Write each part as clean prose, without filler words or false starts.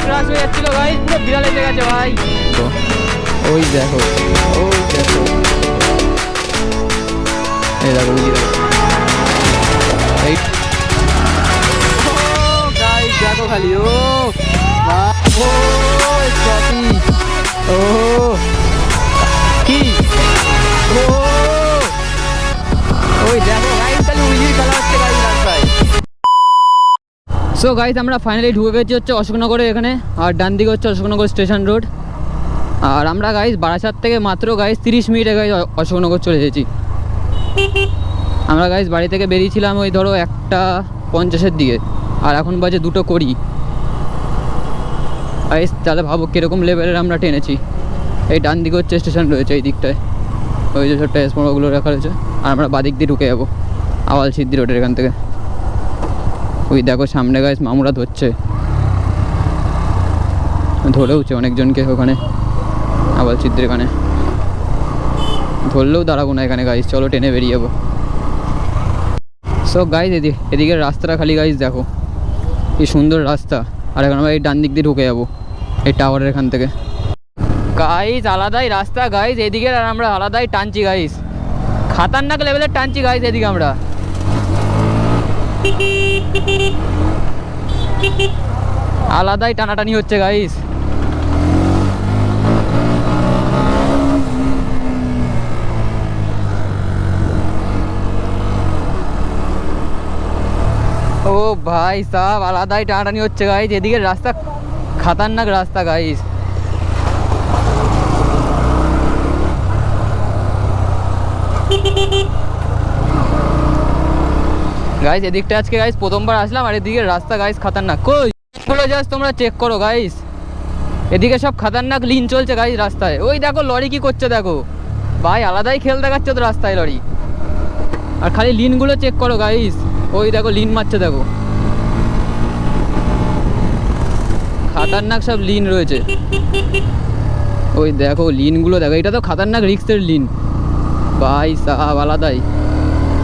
Crush হয়ে যাচ্ছিল guys, পুরো বিড়াল এসে গেছে ভাই। ওই দেখো, ওই দেখো, এই দেখো এই গাইস দেখো খালি, ও ও চাপি, ও কি, ও ওই দেখো গাইস খালি উইলির খেলা হচ্ছে গাইস রাস্তায়। সো গাইস আমরা ফাইনালি ঢুকে গেছি হচ্ছে অশোকনগরে এখানে, আর ডান দিকে হচ্ছে অশোকনগর স্টেশন রোড। আর আমরা গাইস বারাসাত থেকে মাত্র গাইস 30 মিনিটে গাইস অশোকনগর চলে এসেছি। আমরা গাইস বাড়ি থেকে বেরিয়েছিলাম ওই ধরো 1:50-এর দিকে, আর এখন বাজে 2:20। গাইস তাহলে ভাবো কীরকম লেভেলের আমরা টেনেছি। এই ডান দিকে হচ্ছে স্টেশন রয়েছে এই দিকটায়, ওই যে ছোট্ট স্মরগুলো রাখা রয়েছে। আর আমরা বাদিক দিয়ে ঢুকে যাবো আওয়াল সিদ্ধি রোডের এখান থেকে। ওই দেখো সামনে গাইস মামুরা ধরেওছে অনেকজনকে ওখানে আওয়াল সিদ্ধির এখানে। ধরলেও দাঁড়াবো না এখানে গাইস, চলো টেনে বেরিয়ে যাবো। সো গাইস এদিকের রাস্তাটা খালি গাইস দেখো কি সুন্দর রাস্তা। আর এখন আমরা এই ডান দিক দিয়ে ঢুকে যাবো এই টাওয়ারের এখান থেকে। গাইস আলাদাই রাস্তা গাইস এদিকে, আর আমরা আলাদাই টানছি গাইস, খাতারনাক লেভেলের টানছি গাইস এদিকে আমরা। আলাদাই টানাটানি হচ্ছে গাইস। ও ভাই সাব আলাদাই টানাটানি হচ্ছে গাইস এদিকে রাস্তা, খাতারনাক রাস্তা গাইস। গাইস এদিকটা আজকে গাইস প্রথমবার আসলাম, আর এদিকে রাস্তা গাইস খাতারনাক। কই পুরো জাস্ট তোমরা চেক করো গাইস, এদিকে সব খাতারনাক লিন চলছে গাইস রাস্তায়। ওই দেখো লরি কি করছে দেখো ভাই, আলাদাই খেল দেখাচ্ছে তো রাস্তায় লরি। আর খালি লিনগুলো চেক করো গাইস, ওই দেখো লিন মারছে দেখো, খাতারনাক সব লিন রয়েছে। ওই দেখো লিনগুলো দেখো, এটা তো খাতারনাক রিক্সের লিন ভাই সাহাব আলাদাই।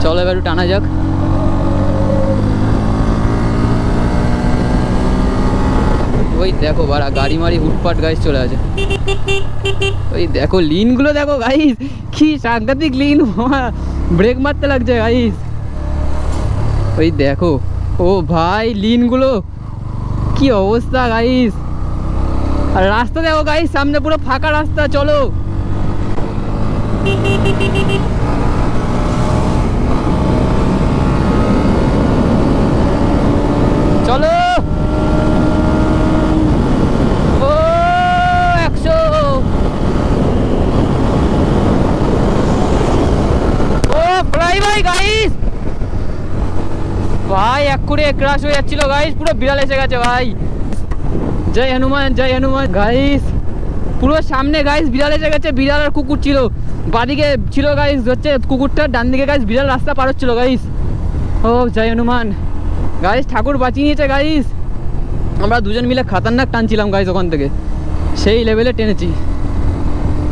চলো এবার একটু টানা যাক। ওই দেখো বাড়া গাড়ি মারি হুটপাট গাইস চলে আছে। ওই দেখো লিনগুলো দেখো গাইস, কি সাংঘাতিক লিন, ব্রেক মারতে লাগছে গাইস। ওই দেখো ও ভাই লিনগুলো কি অবস্থা গাইস। আর রাস্তা দেখো গাইস সামনে পুরো ফাঁকা রাস্তা, চলো চলো। ও 100, ও ফ্লাই ভাই গাইস, ভাই এক করে ক্রাশ হয়ে যাচ্ছিল গাইস, পুরো বিড়াল এসে গেছে ভাই। জয় হনুমান জয় হনুমান গাইস, পুরো সামনে গাইস বিড়াল এসে গেছে। বিড়াল আর কুকুর ছিল, বাদিকে ছিল গাইস হচ্ছে কুকুরটা, ডান দিকে গাইস বিড়াল রাস্তা পার হচ্ছিল গাইস। ও জয় হনুমান গাইস, ঠাকুর বাঁচিয়ে নিয়েছে গাইস। আমরা দুজন মিলে খাতারনাক টানছিলাম গাইস ওখান থেকে, সেই লেভেলে টেনেছি।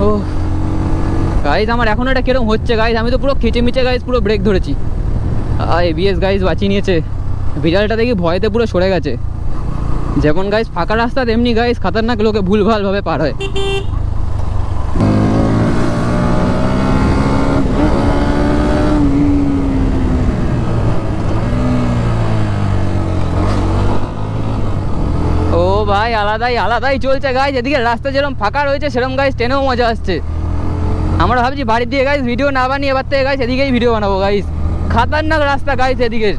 ও গাইস আমার এখন এটা কিরকম হচ্ছে গাইস, আমি তো পুরো খিচেমিচে গাইস পুরো ব্রেক ধরেছি। এবিএস গাইস বাঁচিয়ে নিয়েছে, বিড়ালটা দেখি ভয়তে পুরো সরে গেছে। যেমন গাইস ফাঁকা রাস্তা তেমনি গাইস খাতারনাক লোকে ভুলভালভাবে পার হয়। ও ভাই আলাদাই চলছে গাইস এদিকে রাস্তা, যেরকম ফাঁকা রয়েছে সেরকম গাইস ট্রেনেও মজা আসছে। আমরা ভাবছি বাড়ির দিয়ে গাইস ভিডিও না বানিয়ে এবার থেকে গাইস এদিকেই ভিডিও বানাবো গাইস, খাতারনাক রাস্তা গাইস এদিকে।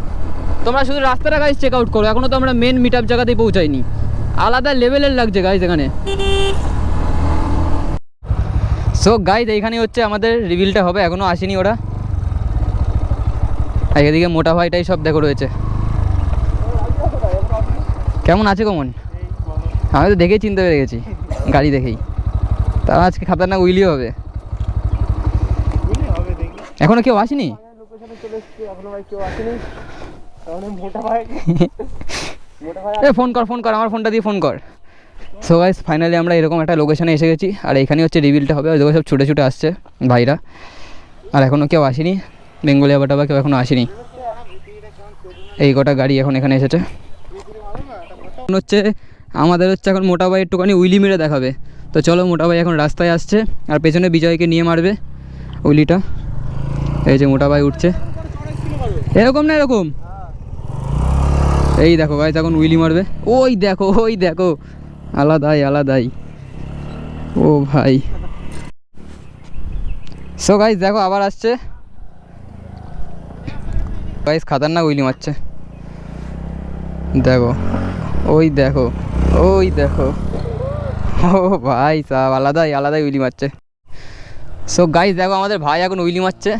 তোমরা শুধু রাস্তাটা গাইস চেক আউট করো, এখনো তো আমরা মেন মিট আপ জায়গাতেই পৌঁছাইনি। আলাদা লেভেলের লাগছে গাইস এখানে। সো গাইস এইখানে হচ্ছে আমাদের রিভিলটা হবে, এখনো আসেনি ওরা। আর এদিকে মোটা ভাইটাই সব দেখো রয়েছে। কেমন আছে কমন? আমি তো দেখেই চিনতে পেরে গেছি গাড়ি দেখেই, তা আজকে খাতারনাক উইলিও হবে। এখনো কেউ আসেনি? ফোন কর আমার ফোনটা দিয়ে ফোন কর। সো গাইস ফাইনালি আমরা এরকম একটা লোকেশনে এসে গেছি, আর এখানে হচ্ছে রিভিলটা হবে। ওই সব ছুটে ছুটে আসছে ভাইরা, আর এখনও কেউ আসেনি, বেঙ্গলি আবার কেউ এখনও আসেনি। এই কটা গাড়ি এখন এখানে এসেছে। হচ্ছে আমাদের হচ্ছে এখন মোটা ভাই একটুখানি উইলি মেরে দেখাবে। তো চলো, মোটা ভাই এখন রাস্তায় আসছে আর পেছনে বিজয়কে নিয়ে মারবে উইলিটা। এই যে মোটা ভাই উঠছে, এরকম না এরকম, এই দেখো গাইস এখন উইলি মারবে। ওই দেখো, ওই দেখো, আলাদাই আলাদাই। ও ভাই, সো গাইস দেখো আবার আসছে গাইস, খাতারনাক উইলি মারছে। দেখো, ওই দেখো, ওই দেখো, ও ভাই সাব আলাদাই আলাদাই উইলি মারছে। সো গাইস দেখো আমাদের ভাই এখন উইলি মারছে,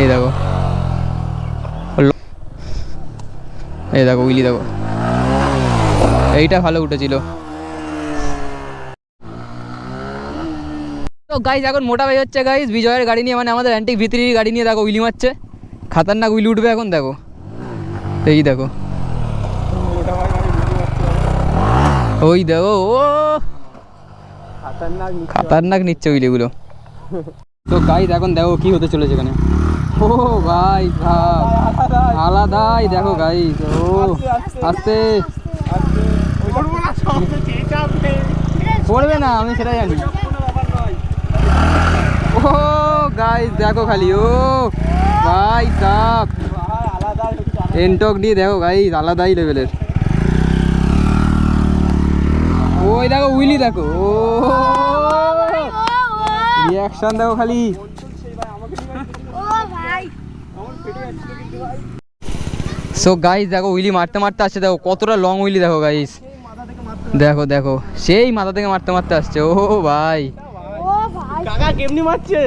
এই দেখো, এই দেখো উইলি দেখো, এইটা ভালো উঠেছিল। তো গাইস এখন মোটা ভাই হচ্ছে গাইস বিজয়ের গাড়ি নিয়ে, মানে আমাদের অ্যান্টিক ভিতরির গাড়ি নিয়ে দেখো উইলি মারছে, খাতারনাক উইলি উঠবে এখন। দেখো, এই দেখো, ওই দেখো, ও খাতারনাক নিচ্ছে উইলিগুলো। তো গাইস এখন দেখো কি হতে চলেছে এখানে। ও ভাই সাব আলাদাই, দেখো গাইস, ও আস্তে পড়বে না, আমি সেটাই জানি। ও গাইস দেখো খালি, ও ভাই সাব এনটক দিয়ে দেখো গাইস আলাদাই লেভেলের। ওই দেখো উইলি দেখো, ও রিয়াকশন দেখো খালি। সো গাইস দেখো উইলি মারতে মারতে আসছে, দেখো কতটা লং উইলি দেখো গাইস, দেখো দেখো সেই মাথা থেকে মারতে মারতে আসছে। ও ভাই কাকা কেমনি মারছে,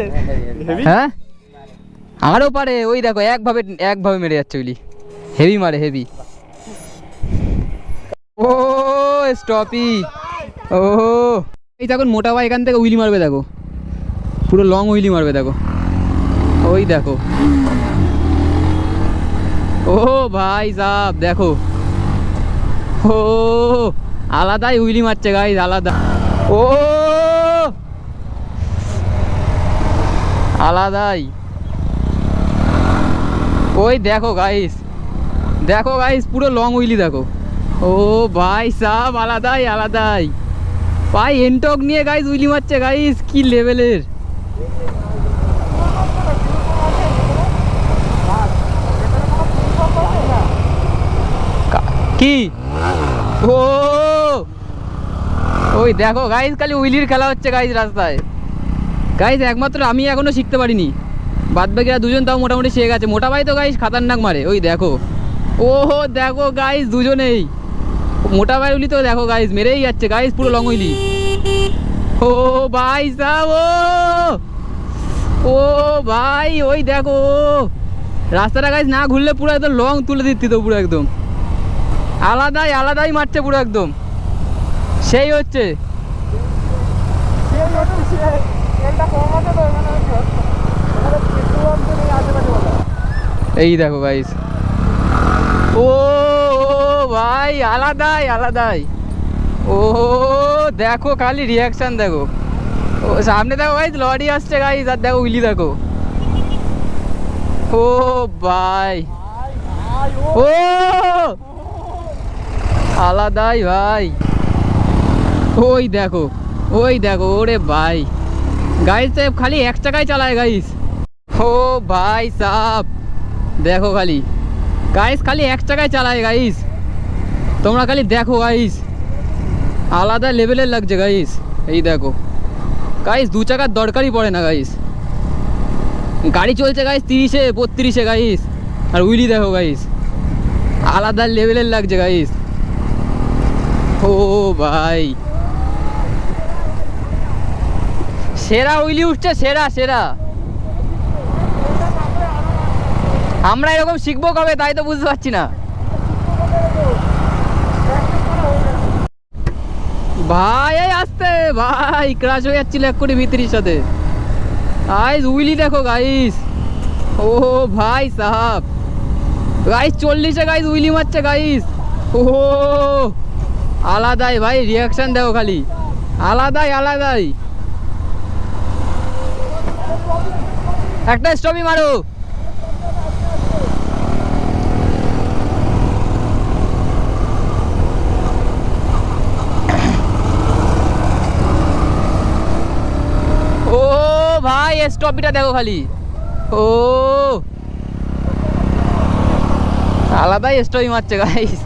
হ্যাঁ আরও পারে, ওই দেখো একভাবে একভাবে মেরে যাচ্ছে উইলি, হেভি মারে হেভি। ও স্টপি, ও এই দেখুন মোটা ভাই এখান থেকে উইলি মারবে, দেখো পুরো লং উইলি মারবে, দেখো ওই দেখো, ও ভাই সাব দেখো, ও আলাদাই উইলি মারছে গাইস, আলাদা, ও আলাদাই। ওই দেখো গাইস, দেখো গাইস পুরো লং উইলি দেখো, ও ভাই সাব আলাদাই আলাদাই। ভাই এনটক নিয়ে গাইস উইলি মারছে গাইস, কি লেভেলের। কি ও ওই দেখো গাইস খালি উইলির খেলা হচ্ছে গাইস রাস্তায়। গাইস একমাত্র আমি এখনো শিখতে পারিনি, বাদ বাকিরা দুজন তাও মোটামুটি শিখে গেছে। মোটা ভাই তো গাইস খাতারনাক মারে, ওই দেখো, ও দেখো গাইস দুজনেই, মোটা ভাই উইলি তো দেখো গাইস মেরেই যাচ্ছে গাইস, পুরো লং উইলি। ও ভাই সাব, ও ভাই ওই দেখো রাস্তাটা গাইস না ঘুরলে পুরো একদম লং তুলে দিতি তো, পুরো একদম আলাদাই আলাদাই মারছে পুরো একদম, সেই হচ্ছে। এই দেখো গাইস, ও ভাই আলাদাই আলাদাই, ও দেখো খালি রিয়াকশন দেখো, ও সামনে দেখো গাইস লরি আসছে গাইস, আর দেখো উইলি দেখো, ও ভাই, ও আলাদাই ভাই, ওই দেখো, ওই দেখো, ওরে ভাই গাইস তো খালি এক চাকায় চালায় গাইস, ও ভাই সাব দেখো খালি গাইস খালি এক চাকায় চালায় গাইস, তোমরা খালি দেখো গাইস আলাদা লেভেলের লাগছে গাইস। এই দেখো গাইস দু চাকার দরকারই পড়ে না গাইস, গাড়ি চলছে গাইস 30-এ 32-এ গাইস, আর উইলি দেখো গাইস আলাদা লেভেলের লাগছে গাইস। ও ভাই সেরা উইলি উঠছে, সেরা সেরা। আমরা এরকম শিখবো কবে তাই তো বুঝতে পারছি না ভাই। এই আসতে ভাই ক্রাশ হয়ে যাচ্ছিল এক কোটি ভিতরির সাথে। গাইস উইলি দেখো গাইস, ও ভাই সাহাব গাইস 40-এ গাইস উইলি মারছে গাইস, ও আলাদাই ভাই রিয়াকশন দেখো খালি, আলাদাই আলাদাই। একটা স্টপই মারো, স্টপিটা দেখো খালি। ও আলাদাই স্টপি মারছে গাইস।